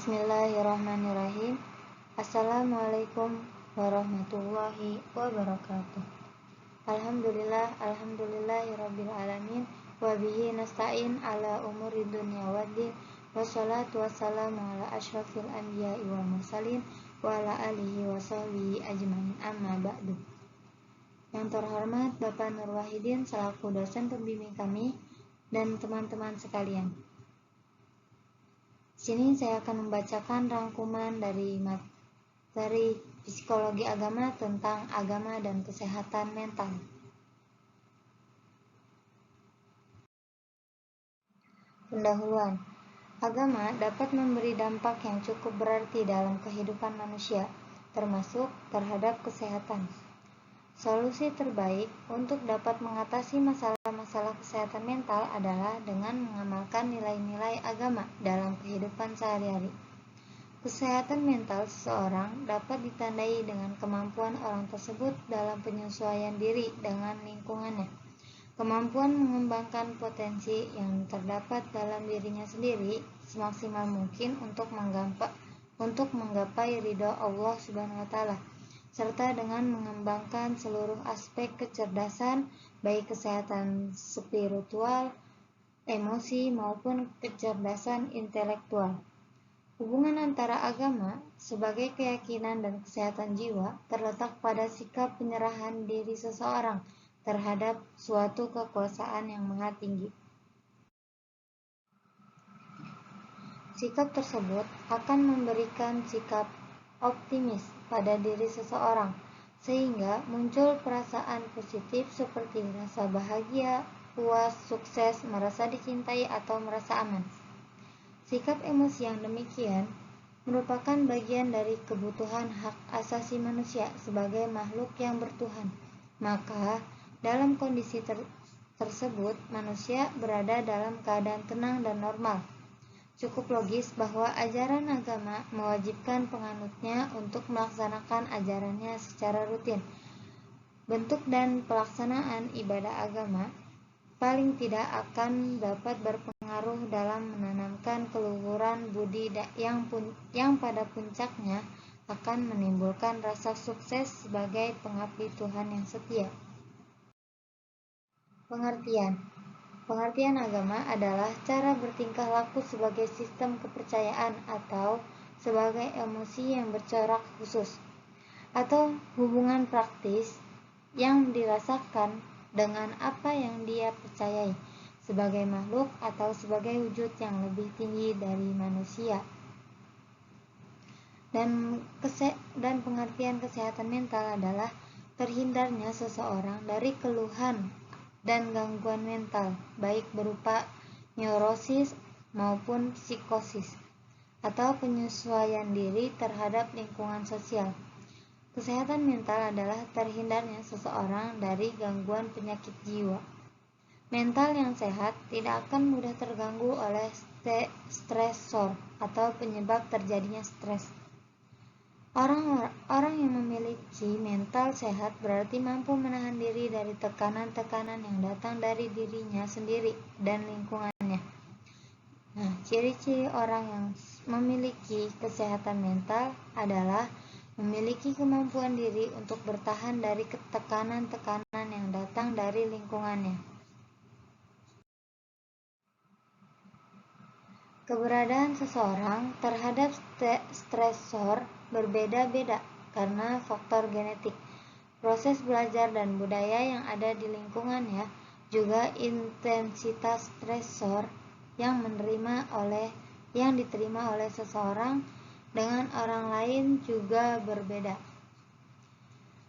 Bismillahirrahmanirrahim. Assalamualaikum warahmatullahi wabarakatuh. Alhamdulillahirabbil alamin wa bihi nasta'in ala umuri dunya waddin. Wassalatu wassalamu ala asyrafil anbiya'i wal mursalin wa ala alihi wa sahbihi ajmain, amma ba'du. Yang terhormat Bapak Nur Wahidin selaku dosen pembimbing kami dan teman-teman sekalian. Sini saya akan membacakan rangkuman dari materi psikologi agama tentang agama dan kesehatan mental. Pendahuluan. Agama dapat memberi dampak yang cukup berarti dalam kehidupan manusia, termasuk terhadap kesehatan. Solusi terbaik untuk dapat mengatasi masalah-masalah kesehatan mental adalah dengan mengamalkan nilai-nilai agama dalam kehidupan sehari-hari. Kesehatan mental seseorang dapat ditandai dengan kemampuan orang tersebut dalam penyesuaian diri dengan lingkungannya, kemampuan mengembangkan potensi yang terdapat dalam dirinya sendiri semaksimal mungkin untuk menggapai ridho Allah Subhanahu wa Ta'ala, serta dengan mengembangkan seluruh aspek kecerdasan, baik kesehatan spiritual, emosi, maupun kecerdasan intelektual. Hubungan antara agama sebagai keyakinan dan kesehatan jiwa terletak pada sikap penyerahan diri seseorang terhadap suatu kekuasaan yang maha tinggi. Sikap tersebut akan memberikan sikap optimis pada diri seseorang, sehingga muncul perasaan positif seperti rasa bahagia, puas, sukses, merasa dicintai, atau merasa aman. Sikap emosi yang demikian merupakan bagian dari kebutuhan hak asasi manusia sebagai makhluk yang bertuhan. Maka, dalam kondisi tersebut, manusia berada dalam keadaan tenang dan normal. Cukup logis bahwa ajaran agama mewajibkan penganutnya untuk melaksanakan ajarannya secara rutin. Bentuk dan pelaksanaan ibadah agama paling tidak akan dapat berpengaruh dalam menanamkan keluhuran budi yang pada puncaknya akan menimbulkan rasa sukses sebagai pengabdi Tuhan yang setia. Pengertian agama adalah cara bertingkah laku sebagai sistem kepercayaan atau sebagai emosi yang bercorak khusus, atau hubungan praktis yang dirasakan dengan apa yang dia percayai sebagai makhluk atau sebagai wujud yang lebih tinggi dari manusia. Dan pengertian kesehatan mental adalah terhindarnya seseorang dari keluhan dan gangguan mental, baik berupa neurosis maupun psikosis, atau penyesuaian diri terhadap lingkungan sosial. Kesehatan mental adalah terhindarnya seseorang dari gangguan penyakit jiwa. Mental yang sehat tidak akan mudah terganggu oleh stresor atau penyebab terjadinya stres. Orang yang memiliki mental sehat berarti mampu menahan diri dari tekanan-tekanan yang datang dari dirinya sendiri dan lingkungannya. Nah, ciri-ciri orang yang memiliki kesehatan mental adalah memiliki kemampuan diri untuk bertahan dari tekanan-tekanan yang datang dari lingkungannya. Keberadaan seseorang terhadap stresor berbeda-beda karena faktor genetik, proses belajar dan budaya yang ada di lingkungannya, juga intensitas stresor yang diterima oleh seseorang dengan orang lain juga berbeda.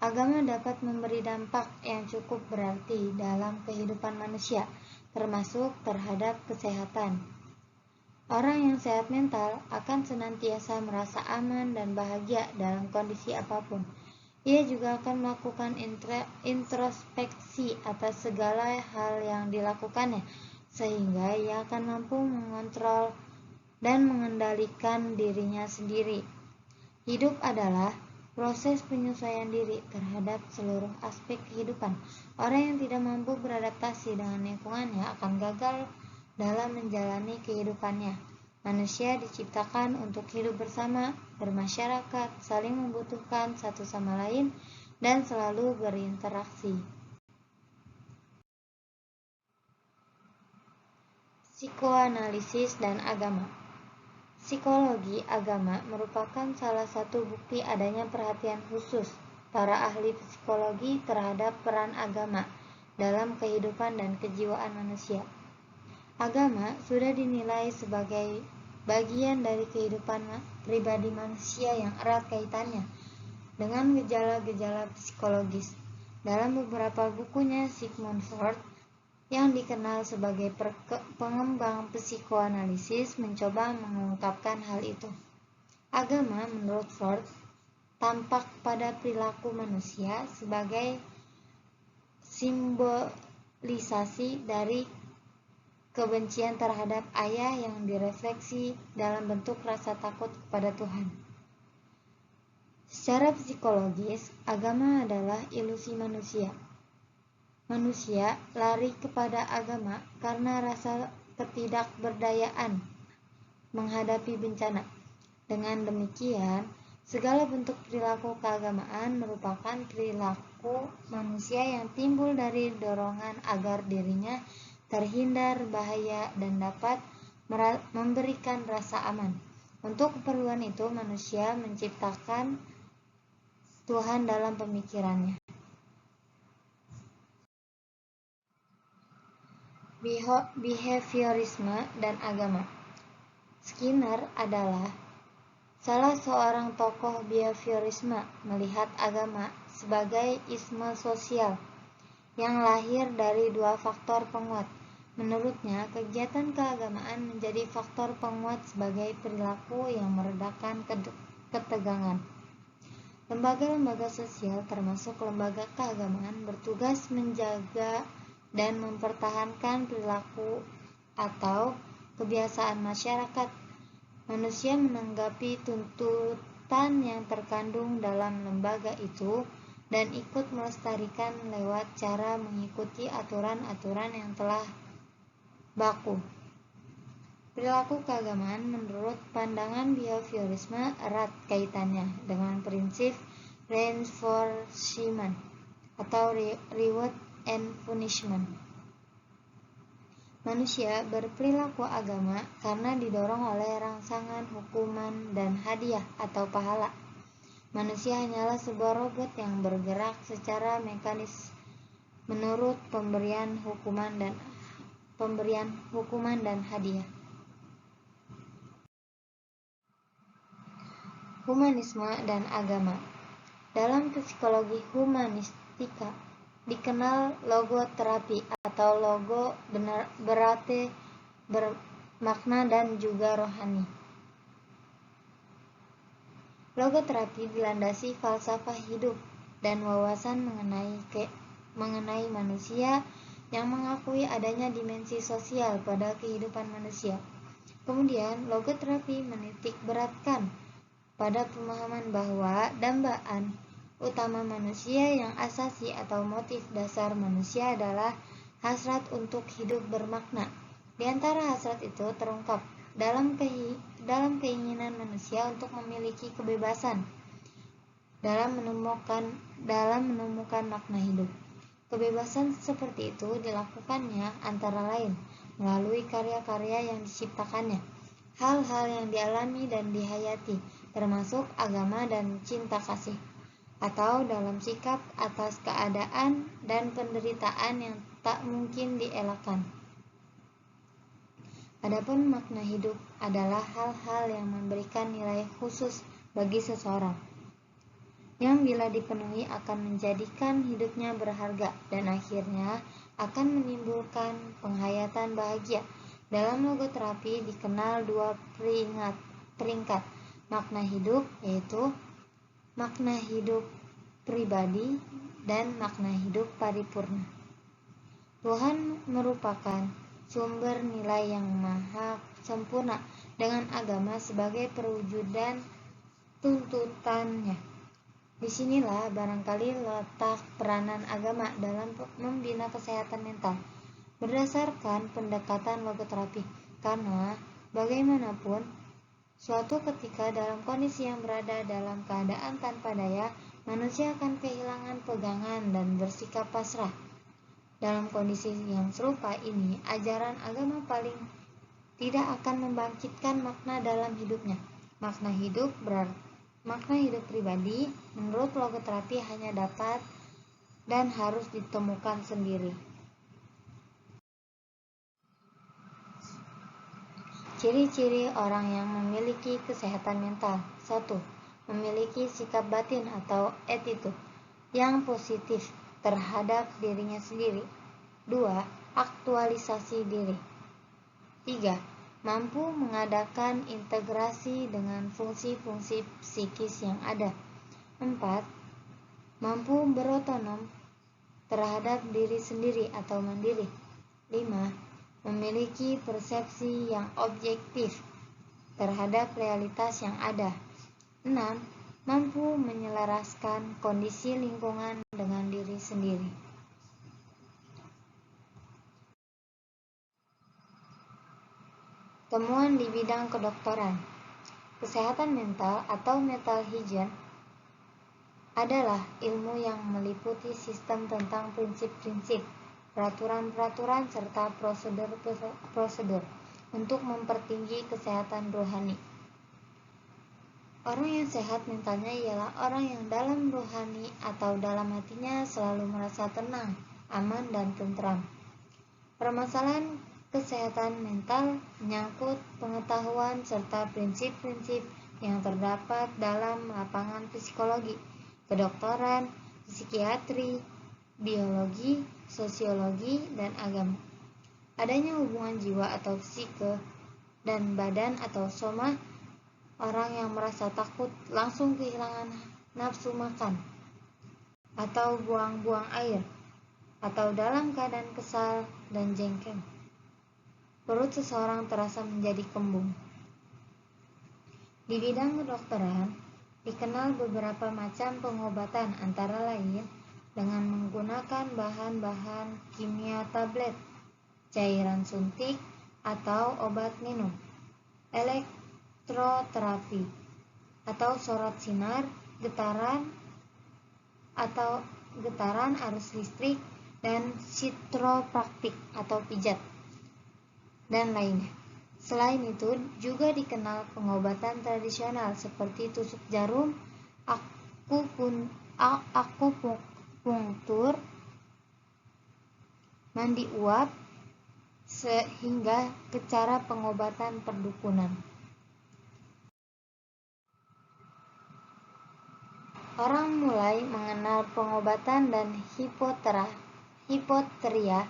Agama dapat memberi dampak yang cukup berarti dalam kehidupan manusia, termasuk terhadap kesehatan. Orang yang sehat mental akan senantiasa merasa aman dan bahagia dalam kondisi apapun. Ia juga akan melakukan introspeksi atas segala hal yang dilakukannya, sehingga ia akan mampu mengontrol dan mengendalikan dirinya sendiri. Hidup adalah proses penyesuaian diri terhadap seluruh aspek kehidupan. Orang yang tidak mampu beradaptasi dengan lingkungannya akan gagal dalam menjalani kehidupannya. Manusia diciptakan untuk hidup bersama, bermasyarakat, saling membutuhkan satu sama lain, dan selalu berinteraksi. Psikoanalisis dan agama. Psikologi agama merupakan salah satu bukti adanya perhatian khusus para ahli psikologi terhadap peran agama dalam kehidupan dan kejiwaan manusia. Agama sudah dinilai sebagai bagian dari kehidupan pribadi manusia yang erat kaitannya dengan gejala-gejala psikologis. Dalam beberapa bukunya, Sigmund Freud yang dikenal sebagai pengembang psikoanalisis mencoba mengungkapkan hal itu. Agama, menurut Freud, tampak pada perilaku manusia sebagai simbolisasi dari kebencian terhadap ayah yang direfleksi dalam bentuk rasa takut kepada Tuhan. Secara psikologis, agama adalah ilusi manusia. Manusia lari kepada agama karena rasa ketidakberdayaan menghadapi bencana. Dengan demikian, segala bentuk perilaku keagamaan merupakan perilaku manusia yang timbul dari dorongan agar dirinya terhindar bahaya dan dapat memberikan rasa aman. Untuk keperluan itu, manusia menciptakan Tuhan dalam pemikirannya. Behaviorisme dan agama. Skinner adalah salah seorang tokoh behaviorisme, melihat agama sebagai isme sosial yang lahir dari dua faktor penguat. Menurutnya, kegiatan keagamaan menjadi faktor penguat sebagai perilaku yang meredakan ketegangan. Lembaga-lembaga sosial termasuk lembaga keagamaan bertugas menjaga dan mempertahankan perilaku atau kebiasaan masyarakat. Manusia menanggapi tuntutan yang terkandung dalam lembaga itu dan ikut melestarikan lewat cara mengikuti aturan-aturan yang telah baku. Perilaku keagamaan menurut pandangan behaviorisme erat kaitannya dengan prinsip reinforcement atau reward and punishment. Manusia berperilaku agama karena didorong oleh rangsangan hukuman dan hadiah atau pahala. Manusia hanyalah sebuah robot yang bergerak secara mekanis menurut pemberian hukuman dan hadiah. Humanisme dan agama. Dalam psikologi humanistika dikenal logoterapi atau logo berarti bermakna dan juga rohani. Logoterapi dilandasi falsafah hidup dan wawasan mengenai manusia yang mengakui adanya dimensi sosial pada kehidupan manusia. Kemudian, logoterapi menitik beratkan pada pemahaman bahwa dambaan utama manusia yang asasi atau motif dasar manusia adalah hasrat untuk hidup bermakna. Di antara hasrat itu terungkap dalam keinginan manusia untuk memiliki kebebasan dalam menemukan makna hidup. Kebebasan seperti itu dilakukannya antara lain melalui karya-karya yang diciptakannya, hal-hal yang dialami dan dihayati, termasuk agama dan cinta kasih, atau dalam sikap atas keadaan dan penderitaan yang tak mungkin dielakkan. Adapun makna hidup adalah hal-hal yang memberikan nilai khusus bagi seseorang, yang bila dipenuhi akan menjadikan hidupnya berharga dan akhirnya akan menimbulkan penghayatan bahagia. Dalam logoterapi dikenal dua peringkat makna hidup, yaitu makna hidup pribadi dan makna hidup paripurna. Tuhan merupakan sumber nilai yang maha sempurna dengan agama sebagai perwujudan tuntutannya. Disinilah barangkali letak peranan agama dalam membina kesehatan mental berdasarkan pendekatan logoterapi, karena Bagaimanapun, suatu ketika dalam kondisi yang berada dalam keadaan tanpa daya, manusia akan kehilangan pegangan dan bersikap pasrah. Dalam kondisi yang serupa ini, ajaran agama paling tidak akan membangkitkan makna dalam hidupnya. Makna hidup pribadi menurut logoterapi hanya dapat dan harus ditemukan sendiri. Ciri-ciri orang yang memiliki kesehatan mental. 1. Memiliki sikap batin atau attitude yang positif terhadap dirinya sendiri. 2. Aktualisasi diri. 3. Mampu mengadakan integrasi dengan fungsi-fungsi psikis yang ada. 4. Mampu berotonom terhadap diri sendiri atau mandiri. 5. Memiliki persepsi yang objektif terhadap realitas yang ada. 6. Mampu menyelaraskan kondisi lingkungan dengan diri sendiri. Temuan di bidang kedokteran. Kesehatan mental atau mental hygiene adalah ilmu yang meliputi sistem tentang prinsip-prinsip, peraturan-peraturan, serta prosedur-prosedur untuk mempertinggi kesehatan rohani. Orang yang sehat mentalnya ialah orang yang dalam rohani atau dalam hatinya selalu merasa tenang, aman, dan tentram. Permasalahan kesehatan mental menyangkut pengetahuan serta prinsip-prinsip yang terdapat dalam lapangan psikologi, kedokteran, psikiatri, biologi, sosiologi, dan agama. Adanya hubungan jiwa atau psike dan badan atau soma. Orang yang merasa takut langsung kehilangan nafsu makan atau buang-buang air, atau dalam keadaan kesal dan jengkel, perut seseorang terasa menjadi kembung. Di bidang kedokteran, dikenal beberapa macam pengobatan, antara lain dengan menggunakan bahan-bahan kimia tablet, cairan suntik, atau obat minum, elektroterapi, atau sorot sinar, getaran arus listrik, dan chiropraktik atau pijat, dan lainnya. Selain itu, juga dikenal pengobatan tradisional seperti tusuk jarum, akupunktur, mandi uap, sehingga ke cara pengobatan perdukunan. Orang mulai mengenal pengobatan dan hipoteria,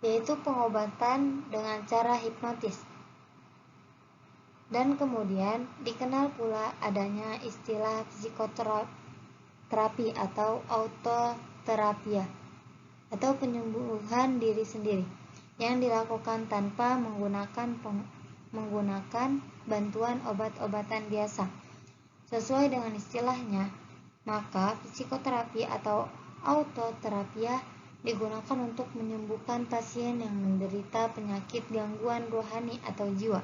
yaitu pengobatan dengan cara hipnotis. Dan kemudian dikenal pula adanya istilah psikoterapi atau autoterapia, atau penyembuhan diri sendiri, yang dilakukan tanpa menggunakan bantuan obat-obatan biasa. Sesuai dengan istilahnya, maka psikoterapi atau autoterapia digunakan untuk menyembuhkan pasien yang menderita penyakit gangguan rohani atau jiwa.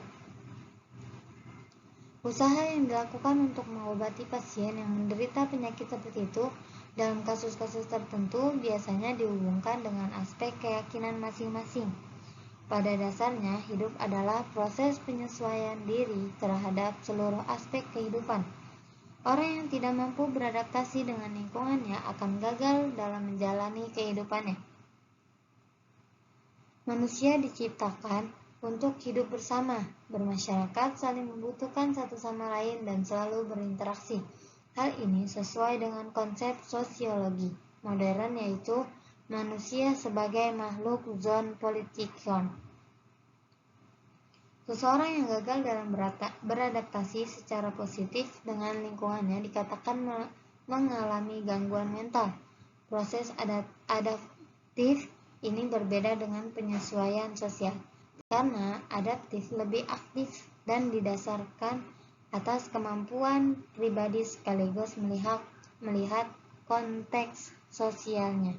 Usaha yang dilakukan untuk mengobati pasien yang menderita penyakit seperti itu dalam kasus-kasus tertentu biasanya dihubungkan dengan aspek keyakinan masing-masing. Pada dasarnya, hidup adalah proses penyesuaian diri terhadap seluruh aspek kehidupan. Orang yang tidak mampu beradaptasi dengan lingkungannya akan gagal dalam menjalani kehidupannya. Manusia diciptakan untuk hidup bersama, bermasyarakat, saling membutuhkan satu sama lain, dan selalu berinteraksi. Hal ini sesuai dengan konsep sosiologi modern, yaitu manusia sebagai makhluk zoopolitikon. Seseorang yang gagal dalam beradaptasi secara positif dengan lingkungannya dikatakan mengalami gangguan mental. Proses adaptif ini berbeda dengan penyesuaian sosial, karena adaptif lebih aktif dan didasarkan atas kemampuan pribadi sekaligus melihat konteks sosialnya.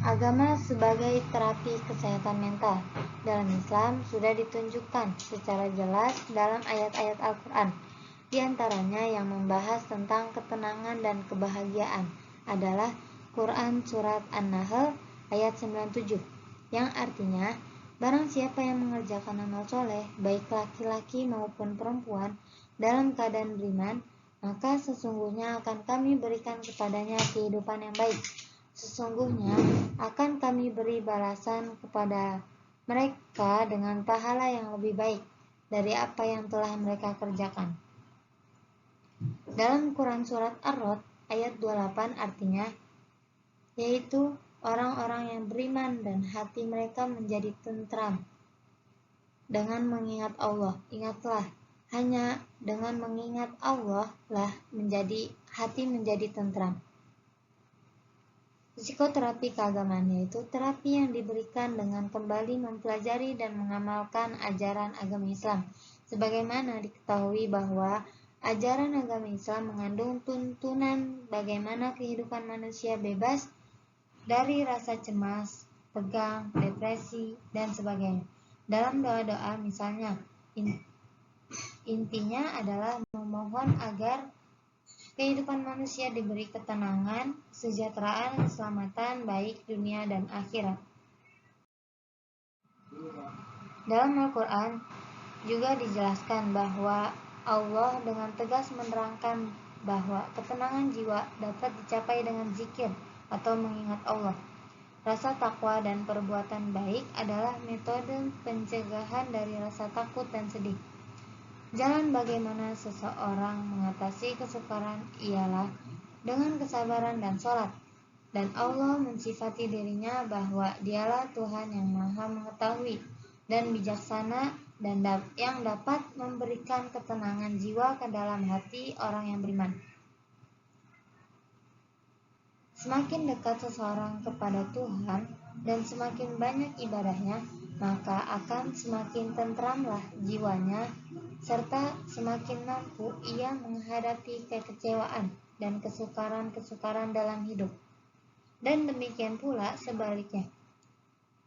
Agama sebagai terapi kesehatan mental dalam Islam sudah ditunjukkan secara jelas dalam ayat-ayat Al-Quran. Di antaranya yang membahas tentang ketenangan dan kebahagiaan adalah Quran Surat An-Nahl ayat 97, yang artinya, barang siapa yang mengerjakan amal soleh, baik laki-laki maupun perempuan, dalam keadaan beriman, maka sesungguhnya akan kami berikan kepadanya kehidupan yang baik. Sesungguhnya akan kami beri balasan kepada mereka dengan pahala yang lebih baik dari apa yang telah mereka kerjakan. Dalam Quran Surat Ar-Rod ayat 28 artinya, yaitu orang-orang yang beriman dan hati mereka menjadi tentram dengan mengingat Allah. Ingatlah, hanya dengan mengingat Allah lah hati menjadi tentram. Psikoterapi keagamaan yaitu terapi yang diberikan dengan kembali mempelajari dan mengamalkan ajaran agama Islam. Sebagaimana diketahui bahwa ajaran agama Islam mengandung tuntunan bagaimana kehidupan manusia bebas dari rasa cemas, tegang, depresi, dan sebagainya. Dalam doa-doa misalnya, intinya adalah memohon agar kehidupan manusia diberi ketenangan, kesejahteraan, keselamatan baik dunia dan akhirat. Dalam Al-Quran juga dijelaskan bahwa Allah dengan tegas menerangkan bahwa ketenangan jiwa dapat dicapai dengan zikir atau mengingat Allah. Rasa takwa dan perbuatan baik adalah metode pencegahan dari rasa takut dan sedih. Jalan bagaimana seseorang mengatasi kesukaran ialah dengan kesabaran dan sholat. Dan Allah mensifati dirinya bahwa dialah Tuhan yang maha mengetahui dan bijaksana dan yang dapat memberikan ketenangan jiwa ke dalam hati orang yang beriman. Semakin dekat seseorang kepada Tuhan dan semakin banyak ibadahnya, maka akan semakin tentramlah jiwanya, serta semakin mampu ia menghadapi kekecewaan dan kesukaran-kesukaran dalam hidup. Dan demikian pula sebaliknya.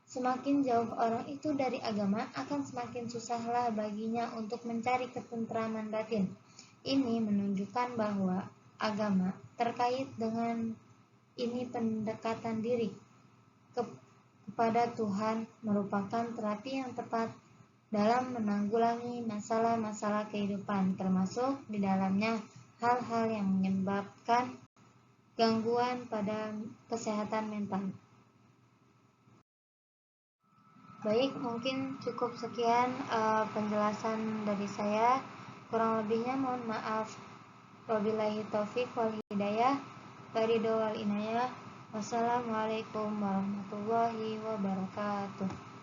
Semakin jauh orang itu dari agama, akan semakin susahlah baginya untuk mencari ketentraman batin. Ini menunjukkan bahwa agama terkait dengan ini pendekatan diri kepada Tuhan merupakan terapi yang tepat dalam menanggulangi masalah-masalah kehidupan, termasuk di dalamnya hal-hal yang menyebabkan gangguan pada kesehatan mental. Baik, mungkin cukup sekian penjelasan dari saya. Kurang lebihnya mohon maaf. Wabillahi taufiq wal hidayah. Waridho wal inayah. Wassalamualaikum warahmatullahi wabarakatuh.